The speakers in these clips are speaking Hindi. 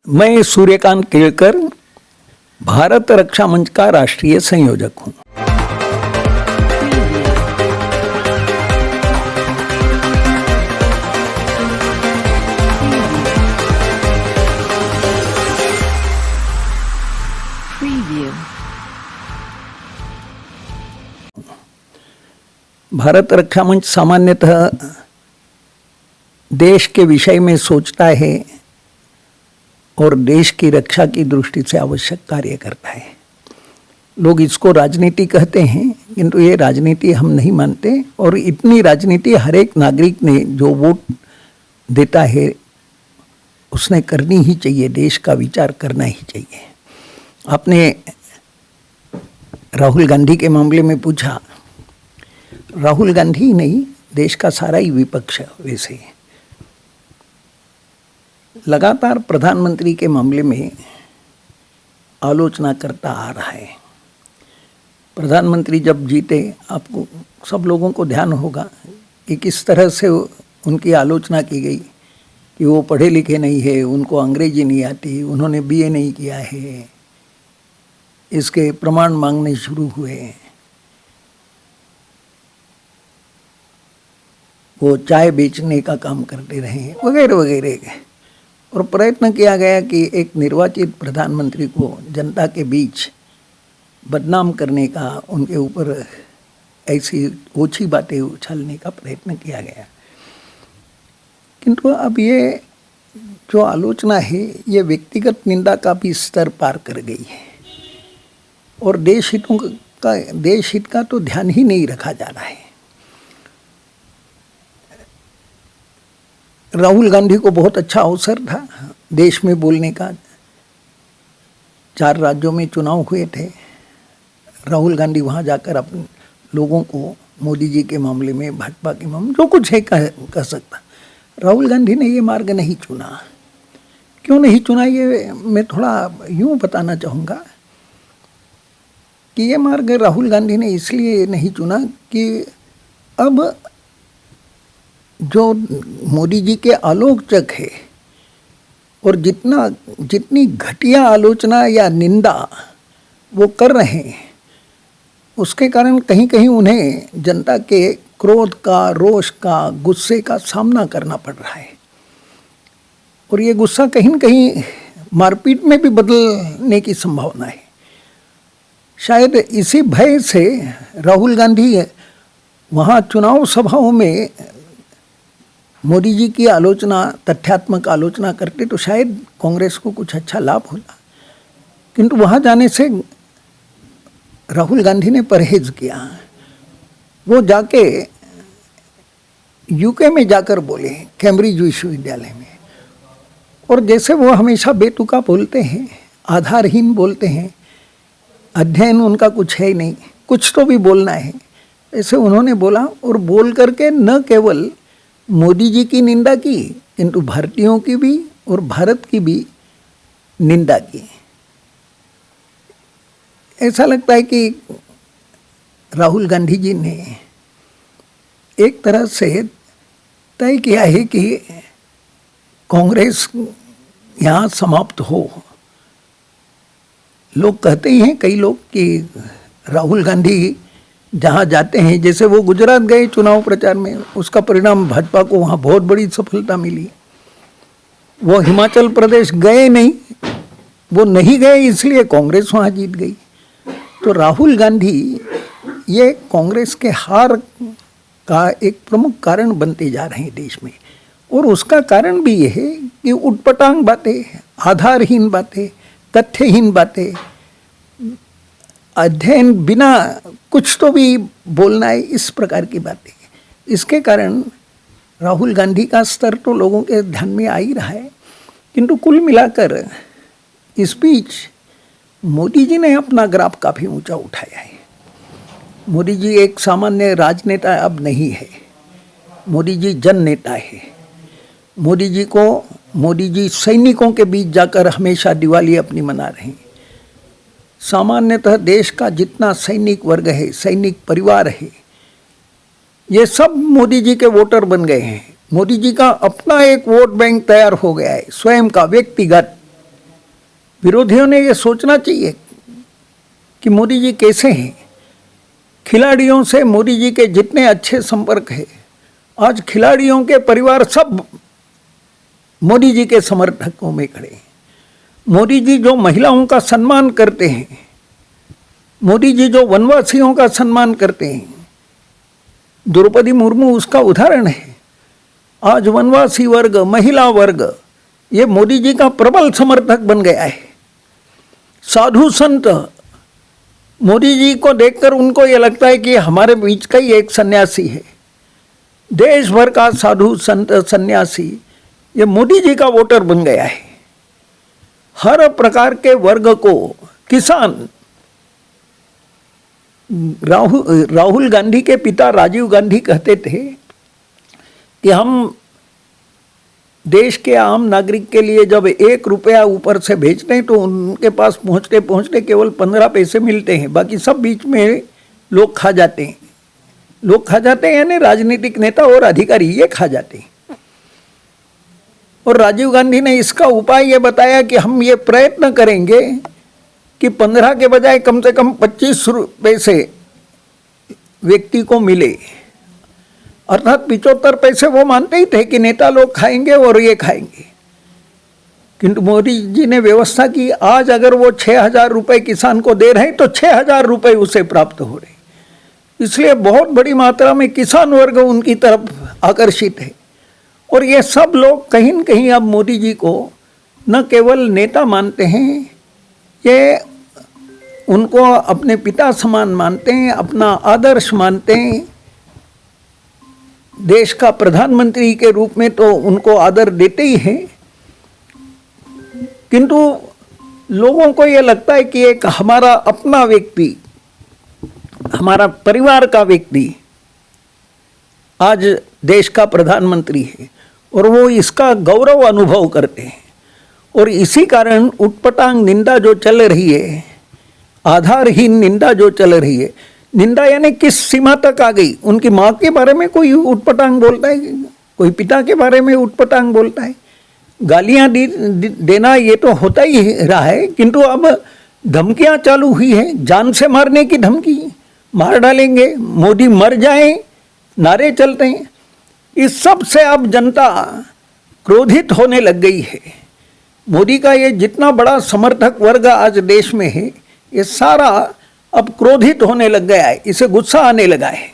मैं सूर्यकांत केलकर भारत रक्षा मंच का राष्ट्रीय संयोजक हूं। भारत रक्षा मंच सामान्यतः देश के विषय में सोचता है और देश की रक्षा की दृष्टि से आवश्यक कार्य करता है। लोग इसको राजनीति कहते हैं, किंतु ये राजनीति हम नहीं मानते। और इतनी राजनीति हर एक नागरिक ने जो वोट देता है उसने करनी ही चाहिए, देश का विचार करना ही चाहिए। आपने राहुल गांधी के मामले में पूछा, राहुल गांधी ही नहीं, देश का सारा ही विपक्ष वैसे लगातार प्रधानमंत्री के मामले में आलोचना करता आ रहा है। प्रधानमंत्री जब जीते, आपको सब लोगों को ध्यान होगा कि किस तरह से उनकी आलोचना की गई कि वो पढ़े लिखे नहीं है, उनको अंग्रेजी नहीं आती, उन्होंने बीए नहीं किया है, इसके प्रमाण मांगने शुरू हुए। वो चाय बेचने का काम करते रहे वगैरह वगैरह। और प्रयत्न किया गया कि एक निर्वाचित प्रधानमंत्री को जनता के बीच बदनाम करने का, उनके ऊपर ऐसी ओछी बातें उछालने का प्रयत्न किया गया। किंतु अब ये जो आलोचना है ये व्यक्तिगत निंदा का भी स्तर पार कर गई है और देश हित का तो ध्यान ही नहीं रखा जा रहा है। राहुल गांधी को बहुत अच्छा अवसर था देश में बोलने का। 4 राज्यों में चुनाव हुए थे। राहुल गांधी वहाँ जाकर अपने लोगों को मोदी जी के मामले में, भाजपा के मामले जो कुछ है कह सकता। राहुल गांधी ने ये मार्ग नहीं चुना। क्यों नहीं चुना ये मैं थोड़ा यूँ बताना चाहूँगा कि ये मार्ग राहुल गांधी ने इसलिए नहीं चुना कि अब जो मोदी जी के आलोचक है और जितनी घटिया आलोचना या निंदा वो कर रहे हैं, उसके कारण कहीं कहीं उन्हें जनता के क्रोध का, रोष का, गुस्से का सामना करना पड़ रहा है। और ये गुस्सा कहीं न कहीं मारपीट में भी बदलने की संभावना है। शायद इसी भय से राहुल गांधी वहाँ चुनाव सभाओं में मोदी जी की आलोचना, तथ्यात्मक आलोचना करते तो शायद कांग्रेस को कुछ अच्छा लाभ होता। किंतु वहाँ जाने से राहुल गांधी ने परहेज किया। वो जाके यूके में जाकर बोले, कैम्ब्रिज विश्वविद्यालय में, और जैसे वो हमेशा बेतुका बोलते हैं, आधारहीन बोलते हैं, अध्ययन उनका कुछ है ही नहीं, कुछ तो भी बोलना है, ऐसे उन्होंने बोला। और बोल करके न केवल मोदी जी की निंदा की, किंतु भारतीयों की भी और भारत की भी निंदा की। ऐसा लगता है कि राहुल गांधी जी ने एक तरह से तय किया है कि कांग्रेस यहाँ समाप्त हो। लोग कहते ही हैं, कई लोग, कि राहुल गांधी जहाँ जाते हैं, जैसे वो गुजरात गए चुनाव प्रचार में, उसका परिणाम भाजपा को वहाँ बहुत बड़ी सफलता मिली। वो हिमाचल प्रदेश गए नहीं, वो नहीं गए इसलिए कांग्रेस वहाँ जीत गई। तो राहुल गांधी ये कांग्रेस के हार का एक प्रमुख कारण बनते जा रहे हैं देश में। और उसका कारण भी ये है कि उटपटांग बातें, आधारहीन बातें, तथ्यहीन बातें, अध्ययन बिना कुछ तो भी बोलना है, इस प्रकार की बातें। इसके कारण राहुल गांधी का स्तर तो लोगों के ध्यान में आ ही रहा है। किंतु कुल मिलाकर इस बीच मोदी जी ने अपना ग्राफ काफ़ी ऊंचा उठाया है। मोदी जी एक सामान्य राजनेता अब नहीं है, मोदी जी जन नेता है। मोदी जी सैनिकों के बीच जाकर हमेशा दिवाली अपनी मना रहे हैं। सामान्यतः देश का जितना सैनिक वर्ग है, सैनिक परिवार है, ये सब मोदी जी के वोटर बन गए हैं। मोदी जी का अपना एक वोट बैंक तैयार हो गया है, स्वयं का व्यक्तिगत। विरोधियों ने ये सोचना चाहिए कि मोदी जी कैसे हैं। खिलाड़ियों से मोदी जी के जितने अच्छे संपर्क है, आज खिलाड़ियों के परिवार सब मोदी जी के समर्थकों में खड़े हैं। मोदी जी जो महिलाओं का सम्मान करते हैं, मोदी जी जो वनवासियों का सम्मान करते हैं, द्रौपदी मुर्मू उसका उदाहरण है। आज वनवासी वर्ग, महिला वर्ग ये मोदी जी का प्रबल समर्थक बन गया है। साधु संत मोदी जी को देखकर उनको ये लगता है कि हमारे बीच का ही एक सन्यासी है। देश भर का साधु संत सन्यासी ये मोदी जी का वोटर बन गया है। हर प्रकार के वर्ग को, किसान, राहुल गांधी के पिता राजीव गांधी कहते थे कि हम देश के आम नागरिक के लिए जब 1 रुपया ऊपर से भेजते हैं तो उनके पास पहुंचते पहुंचते केवल 15 पैसे मिलते हैं, बाकी सब बीच में लोग खा जाते हैं। लोग खा जाते हैं यानी राजनीतिक नेता और अधिकारी ये खा जाते हैं। और राजीव गांधी ने इसका उपाय ये बताया कि हम ये प्रयत्न करेंगे कि 15 के बजाय कम से कम 25 पैसे व्यक्ति को मिले। अर्थात 75 पैसे वो मानते ही थे कि नेता लोग खाएंगे और ये खाएंगे, किंतु मोदी जी ने व्यवस्था की। आज अगर वो 6,000 रुपये किसान को दे रहे हैं तो 6,000 रुपये उसे प्राप्त हो रहे, इसलिए बहुत बड़ी मात्रा में किसान वर्ग उनकी तरफ आकर्षित है। और ये सब लोग कहीं न कहीं अब मोदी जी को न केवल नेता मानते हैं, ये उनको अपने पिता समान मानते हैं, अपना आदर्श मानते हैं। देश का प्रधानमंत्री के रूप में तो उनको आदर देते ही हैं, किंतु लोगों को ये लगता है कि एक हमारा अपना व्यक्ति, हमारा परिवार का व्यक्ति आज देश का प्रधानमंत्री है और वो इसका गौरव अनुभव करते हैं। और इसी कारण उटपटांग निंदा जो चल रही है, आधारहीन निंदा जो चल रही है, निंदा यानी किस सीमा तक आ गई। उनकी माँ के बारे में कोई उटपटांग बोलता है, कोई पिता के बारे में उटपटांग बोलता है। गालियाँ देना ये तो होता ही रहा है, किंतु अब धमकियाँ चालू हुई है, जान से मारने की धमकी, मार डालेंगे, मोदी मर जाएं, नारे चलते हैं। इस सब से अब जनता क्रोधित होने लग गई है। मोदी का ये जितना बड़ा समर्थक वर्ग आज देश में है, ये सारा अब क्रोधित होने लग गया है, इसे गुस्सा आने लगा है।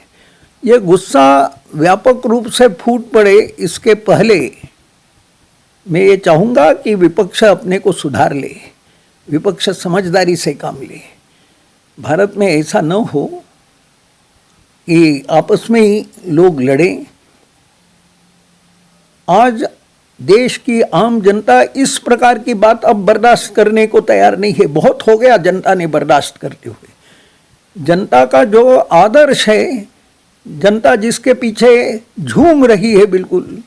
ये गुस्सा व्यापक रूप से फूट पड़े इसके पहले मैं ये चाहूँगा कि विपक्ष अपने को सुधार ले, विपक्ष समझदारी से काम ले। भारत में ऐसा न हो कि आपस में ही लोग लड़ें। आज देश की आम जनता इस प्रकार की बात अब बर्दाश्त करने को तैयार नहीं है। बहुत हो गया जनता ने बर्दाश्त करते हुए। जनता का जो आदर्श है, जनता जिसके पीछे झूम रही है, बिल्कुल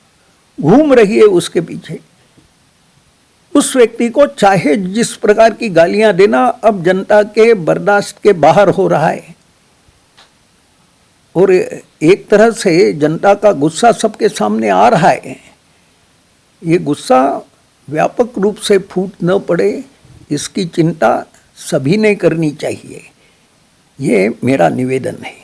घूम रही है उसके पीछे, उस व्यक्ति को चाहे जिस प्रकार की गालियां देना अब जनता के बर्दाश्त के बाहर हो रहा है। और एक तरह से जनता का गुस्सा सबके सामने आ रहा है। ये गुस्सा व्यापक रूप से फूट न पड़े, इसकी चिंता सभी ने करनी चाहिए। ये मेरा निवेदन है।